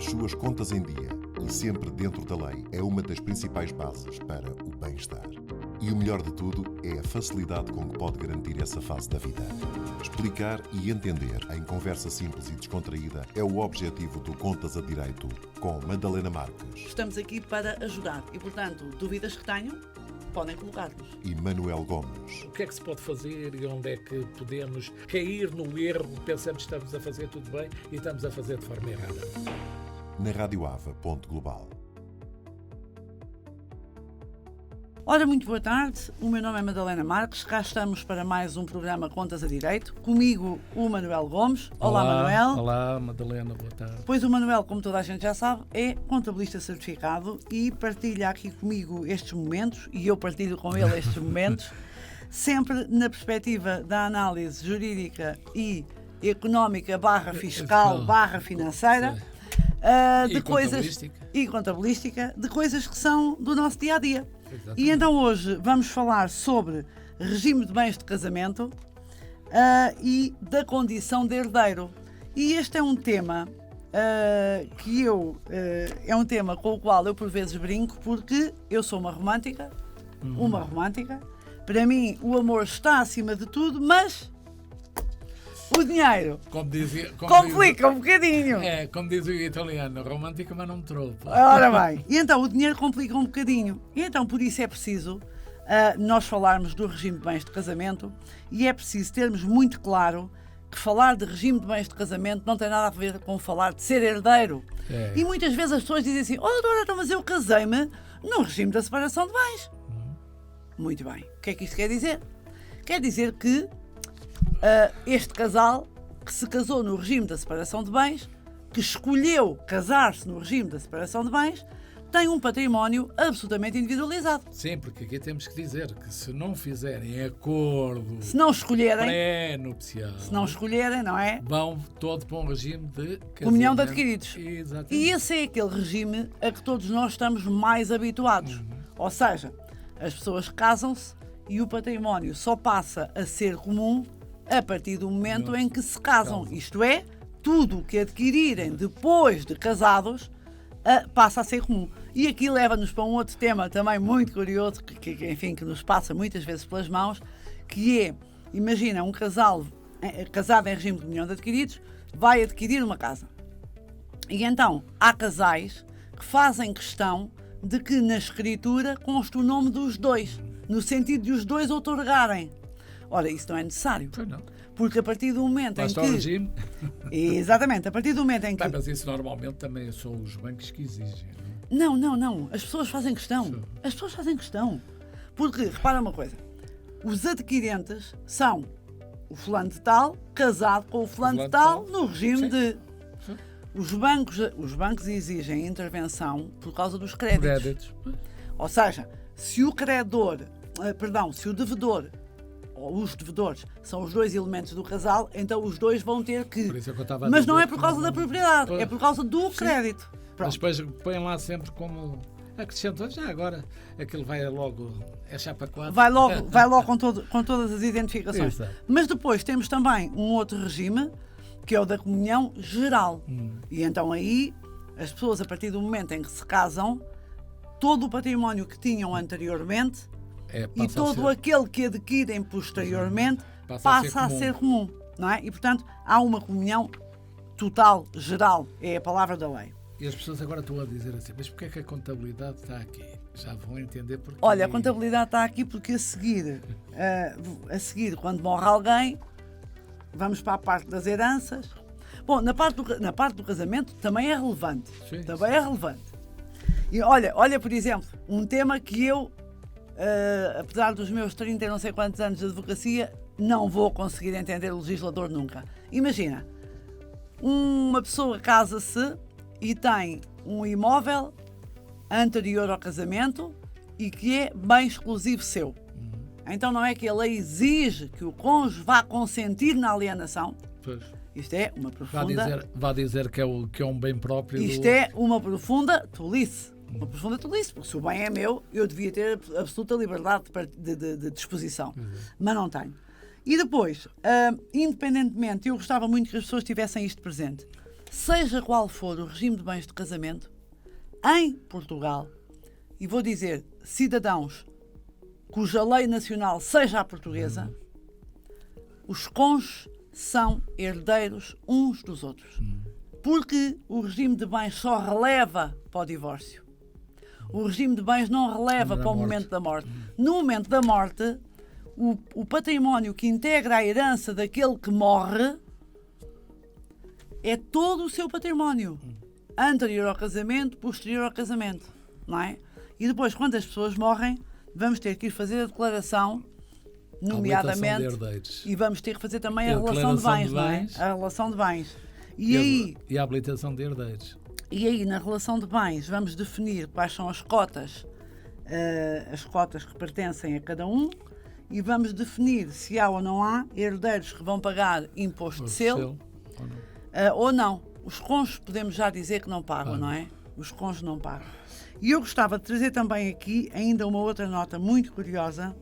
as suas contas em dia e sempre dentro da lei é uma das principais bases para o bem-estar. E o melhor de tudo é a facilidade com que pode garantir essa fase da vida. Explicar e entender em conversa simples e descontraída é o objetivo do Contas a Direito com Madalena Marques. Estamos aqui para ajudar e, portanto, dúvidas que tenham, podem colocar-nos. E Manuel Gomes. O que é que se pode fazer e onde é que podemos cair no erro? Pensamos que estamos a fazer tudo bem e estamos a fazer de forma errada. Na radioava.global. Ora, muito boa tarde, o meu nome é Madalena Marques, cá estamos para mais um programa Contas a Direito, comigo o Manuel Gomes. Olá Manuel. Olá Madalena, boa tarde. Pois o Manuel, como toda a gente já sabe, é contabilista certificado e partilha aqui comigo estes momentos, e eu partilho com ele estes momentos, sempre na perspectiva da análise jurídica e económica /fiscal /financeira, de coisas e contabilística, de coisas que são do nosso dia-a-dia. Exatamente. E então hoje vamos falar sobre regime de bens de casamento e da condição de herdeiro. E este é um tema é um tema com o qual eu por vezes brinco, porque eu sou uma romântica. Para mim o amor está acima de tudo, mas o dinheiro complica um bocadinho. Como diz o italiano, romântica mas não troppo. Ora bem, e então o dinheiro complica um bocadinho. E então por isso é preciso nós falarmos do regime de bens de casamento, e é preciso termos muito claro que falar de regime de bens de casamento não tem nada a ver com falar de ser herdeiro. E muitas vezes as pessoas dizem assim: doutora, mas eu casei-me no regime da separação de bens. Muito bem. O que é que isto quer dizer? Quer dizer que este casal que se casou no regime da separação de bens, que escolheu casar-se no regime da separação de bens, tem um património absolutamente individualizado. Sim, porque aqui temos que dizer que se não fizerem acordo, se não escolherem, pré-nupcial, não é? Vão todo para um regime de casamento. Comunhão de adquiridos. Exatamente. E esse é aquele regime a que todos nós estamos mais habituados. Ou seja, as pessoas casam-se e o património só passa a ser comum a partir do momento em que se casam. Isto é, tudo o que adquirirem depois de casados passa a ser comum. E aqui leva-nos para um outro tema também muito curioso, que nos passa muitas vezes pelas mãos, que é, imagina, um casal casado em regime de comunhão de adquiridos vai adquirir uma casa. E então há casais que fazem questão de que na escritura conste o nome dos dois, no sentido de os dois outorgarem. Ora, isso não é necessário. Pois não. Porque a partir do momento em que... o regime. Exatamente, a partir do momento em que... Mas isso normalmente também são os bancos que exigem. Não. As pessoas fazem questão. As pessoas fazem questão. Porque, repara uma coisa, os adquirentes são o fulano de tal casado com o fulano de tal no regime de... Os bancos exigem intervenção por causa dos créditos. Ou seja, se o devedor ou os devedores são os dois elementos do casal, então os dois vão ter que... Por isso é que eu estava a Mas dizer não é por causa da propriedade, Pois. é por causa do crédito. Mas depois põem lá sempre como... Acrescentam já agora. Aquilo vai logo... É chapa 4. Vai logo com todas as identificações. Exato. Mas depois temos também um outro regime, que é o da comunhão geral. E então aí, as pessoas, a partir do momento em que se casam, todo o património que tinham anteriormente e todo aquele que adquirem posteriormente passa a ser comum, não é? E, portanto, há uma comunhão total, geral, é a palavra da lei. E as pessoas agora estão a dizer assim, mas porquê é que a contabilidade está aqui? Já vão entender porquê. Olha, a contabilidade está aqui porque a seguir, quando morre alguém, vamos para a parte das heranças. Bom, na parte do casamento também é relevante. É relevante. E olha, por exemplo, um tema que eu, apesar dos meus 30 e não sei quantos anos de advocacia, não vou conseguir entender o legislador nunca. Imagina, uma pessoa casa-se e tem um imóvel anterior ao casamento e que é bem exclusivo seu. Então não é que a lei exige que o cônjuge vá consentir na alienação. Pois. Isto é uma profunda... Vá dizer que é um bem próprio. Isto é uma profunda tolice. Uma profunda tolice, porque se o bem é meu, eu devia ter absoluta liberdade de disposição. Mas não tenho. E depois, independentemente, eu gostava muito que as pessoas tivessem isto presente. seja qual for o regime de bens de casamento, em Portugal, e vou dizer cidadãos cuja lei nacional seja a portuguesa, os cônjuges são herdeiros uns dos outros. Porque o regime de bens só releva para o divórcio. O regime de bens não releva para o momento da morte. No momento da morte, o património que integra a herança daquele que morre é todo o seu património. Anterior ao casamento, posterior ao casamento. Não é? E depois, quando as pessoas morrem, vamos ter que ir fazer a declaração, nomeadamente, e vamos ter que fazer também a relação de bens, não é? A relação de bens. E a habilitação de herdeiros. E aí, na relação de bens, vamos definir quais são as cotas que pertencem a cada um, e vamos definir se há ou não há herdeiros que vão pagar imposto de selo ou não. Os cônjuges podemos já dizer que não pagam, não é? Os cônjuges não pagam. E eu gostava de trazer também aqui ainda uma outra nota muito curiosa.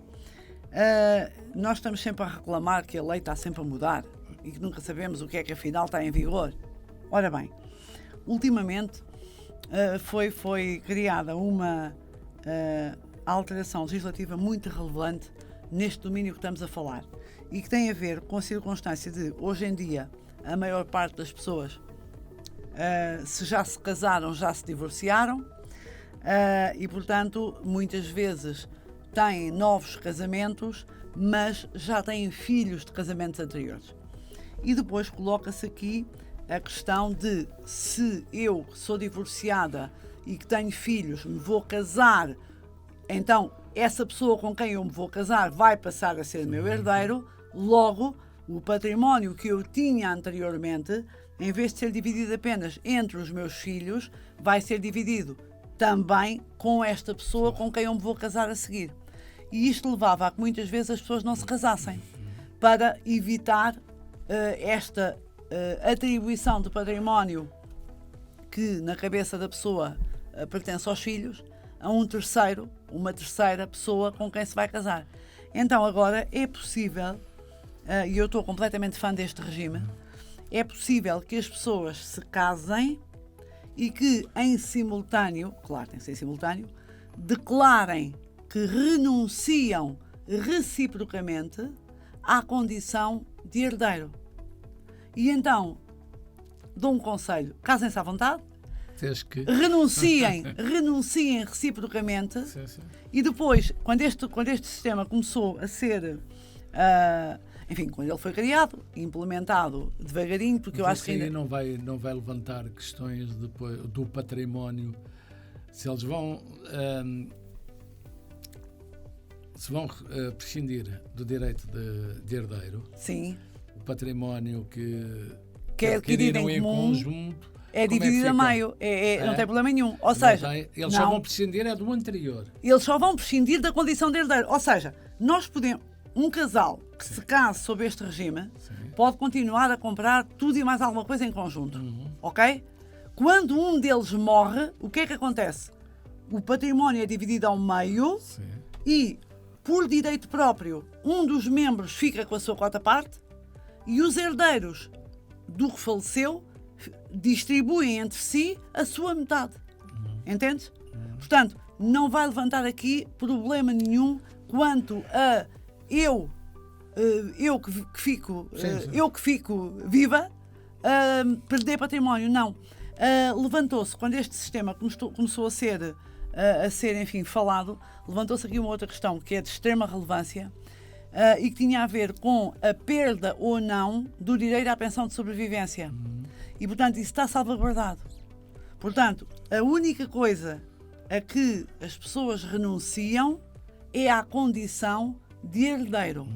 Nós estamos sempre a reclamar que a lei está sempre a mudar e que nunca sabemos o que é que afinal está em vigor. Ora bem, ultimamente foi criada uma alteração legislativa muito relevante neste domínio que estamos a falar e que tem a ver com a circunstância de, hoje em dia, a maior parte das pessoas, se já se casaram, já se divorciaram, e, portanto, muitas vezes têm novos casamentos, mas já têm filhos de casamentos anteriores. E depois coloca-se aqui a questão de, se eu sou divorciada e que tenho filhos, me vou casar, então essa pessoa com quem eu me vou casar vai passar a ser meu herdeiro, logo o património que eu tinha anteriormente, em vez de ser dividido apenas entre os meus filhos, vai ser dividido também com esta pessoa com quem eu me vou casar a seguir. E isto levava a que muitas vezes as pessoas não se casassem, para evitar esta atribuição de património que na cabeça da pessoa pertence aos filhos, a um terceiro, uma terceira pessoa com quem se vai casar. Então agora é possível, e eu estou completamente fã deste regime, é possível que as pessoas se casem e que em simultâneo, claro, tem que ser em simultâneo, declarem que renunciam reciprocamente à condição de herdeiro. E então, dou um conselho, casem-se à vontade, renunciem reciprocamente, Sim. E depois, quando este sistema começou a ser, enfim, quando ele foi criado e implementado devagarinho, porque eu acho que ainda... não vai levantar questões depois do património, se eles vão prescindir do direito de herdeiro. Sim. O património que é adquirido em comum, conjunto é dividido a meio, não tem problema nenhum. Ou seja, eles só vão prescindir do anterior. Eles só vão prescindir da condição de herdeiro. Ou seja, nós podemos, um casal que se case sob este regime, pode continuar a comprar tudo e mais alguma coisa em conjunto. Ok? Quando um deles morre, o que é que acontece? O património é dividido ao meio e, por direito próprio, um dos membros fica com a sua quota-parte e os herdeiros do que faleceu distribuem entre si a sua metade. Entendes? Portanto, não vai levantar aqui problema nenhum quanto a eu que fico viva perder património. Não. Levantou-se, quando este sistema começou a ser, enfim, falado, levantou-se aqui uma outra questão que é de extrema relevância, e que tinha a ver com a perda ou não do direito à pensão de sobrevivência. E, portanto, isso está salvaguardado. Portanto, a única coisa a que as pessoas renunciam é à condição de herdeiro.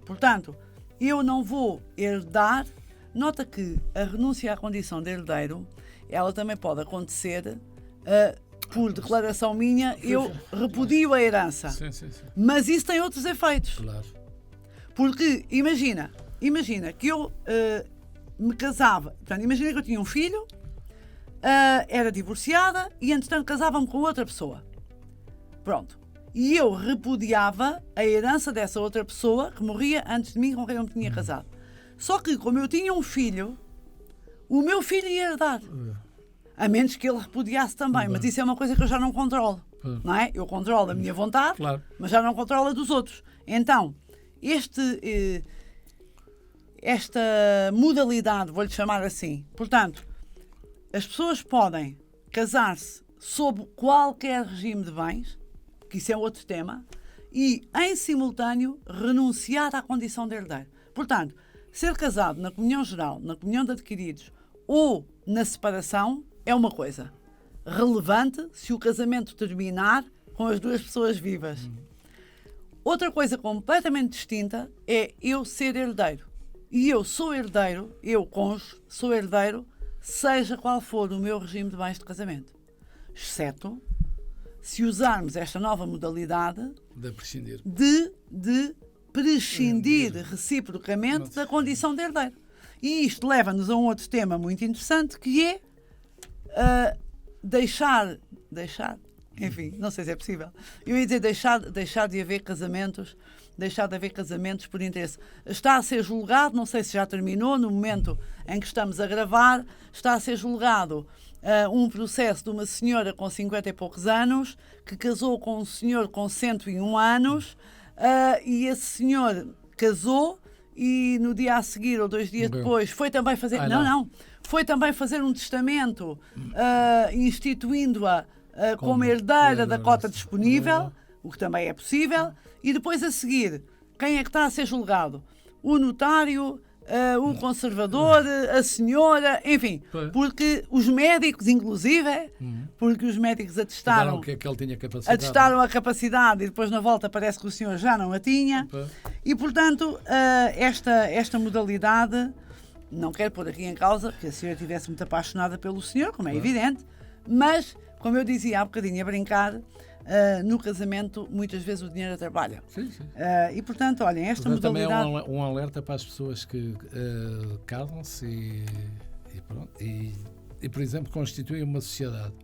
Portanto, eu não vou herdar. Nota que a renúncia à condição de herdeiro, ela também pode acontecer por declaração minha, eu repudio a herança. Sim. Mas isso tem outros efeitos. Claro. Porque, imagina que eu me casava, portanto, imagina que eu tinha um filho, era divorciada e, entretanto, casava-me com outra pessoa. Pronto. E eu repudiava a herança dessa outra pessoa que morria antes de mim, com quem eu me tinha casado. Só que, como eu tinha um filho, o meu filho ia herdar. A menos que ele repudiasse também. Mas isso é uma coisa que eu já não controlo. Não é? Eu controlo a minha vontade, Claro. mas já não controlo a dos outros. Então, esta modalidade, vou-lhe chamar assim, portanto, as pessoas podem casar-se sob qualquer regime de bens, que isso é outro tema, e, em simultâneo, renunciar à condição de herdeiro. Portanto, ser casado na comunhão geral, na comunhão de adquiridos ou na separação é uma coisa relevante se o casamento terminar com as duas pessoas vivas. Outra coisa completamente distinta é eu ser herdeiro. E eu sou herdeiro, eu, cônjuge, sou herdeiro, seja qual for o meu regime de bens de casamento. Exceto se usarmos esta nova modalidade De prescindir. de prescindir reciprocamente da condição de herdeiro. E isto leva-nos a um outro tema muito interessante, que é deixar, enfim, não sei se é possível. Eu ia dizer deixar de haver casamentos, deixar de haver casamentos por interesse. Está a ser julgado, não sei se já terminou, no momento em que estamos a gravar, está a ser julgado um processo de uma senhora com 50 e poucos anos, que casou com um senhor com 101 anos, e esse senhor casou e no dia a seguir ou 2 dias depois foi também fazer... Foi também fazer um testamento instituindo-a como herdeira da cota disponível, o que também é possível, e depois a seguir, quem é que está a ser julgado? O notário, o conservador, a senhora, enfim, porque os médicos, inclusive, porque os médicos atestaram que ele tinha capacidade. Atestaram a capacidade e depois na volta parece que o senhor já não a tinha. E, portanto, esta modalidade, não quero pôr aqui em causa que a senhora estivesse muito apaixonada pelo senhor, como é evidente, mas, como eu dizia há bocadinho a brincar, no casamento muitas vezes o dinheiro atrapalha. Sim, sim. E, portanto, olhem, esta modalidade... Também é um alerta para as pessoas que casam-se e pronto. E, por exemplo, constituem uma sociedade.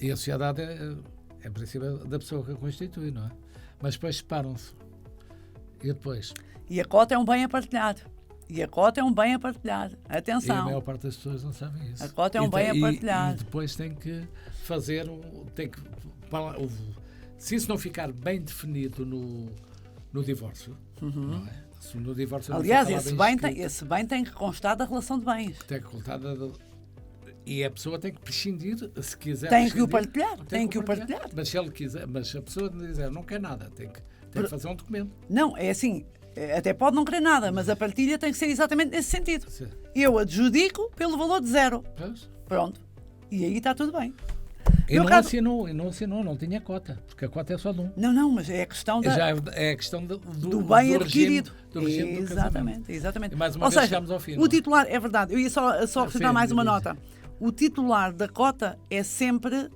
E a sociedade é princípio da pessoa que a constitui, não é? Mas depois separam-se. E depois? E a cota é um bem a partilhar. Atenção. E a maior parte das pessoas não sabem isso. A cota é um bem a partilhar. E depois tem que fazer... se isso não ficar bem definido no divórcio, não é? Se no divórcio aliás, esse bem tem que constar da relação de bens. Tem que constar e a pessoa tem que prescindir, se quiser. Tem que o partilhar. Mas se ele quiser, mas se a pessoa dizer não quer nada, tem que fazer um documento. Não, é assim, até pode não querer nada, mas a partilha tem que ser exatamente nesse sentido. Sim. Eu adjudico pelo valor de 0. Pois. Pronto. E aí está tudo bem. E não assinou, não tinha cota, porque a cota é só de um. Não, mas é a questão é a questão do bem adquirido. Do regime Exatamente. E mais uma Ou vez seja, chegamos ao fim. O titular, é verdade, eu ia só acrescentar mais uma diz. nota. O titular da cota é sempre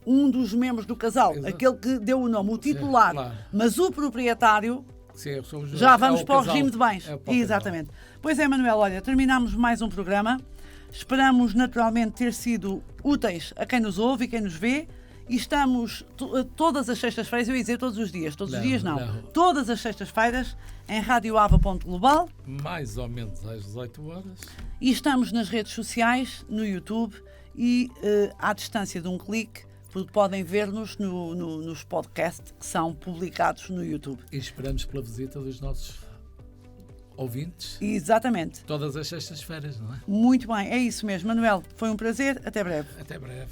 um dos membros do casal, aquele que deu o nome, o titular. Claro. Mas o proprietário, somos já vamos para o casal. regime de bens. Exatamente. Pois é, Manuel, olha, terminamos mais um programa. Esperamos naturalmente ter sido úteis a quem nos ouve e quem nos vê. E estamos todas as sextas-feiras, eu ia dizer todos os dias, os dias não. Todas as sextas-feiras em radioava.global. Mais ou menos às 18 horas. E estamos nas redes sociais, no YouTube e à distância de um clique, porque podem ver-nos nos podcasts que são publicados no YouTube. E esperamos pela visita dos nossos ouvintes. Exatamente. Todas as sextas-feiras, não é? Muito bem, é isso mesmo. Manuel, foi um prazer. Até breve. Até breve.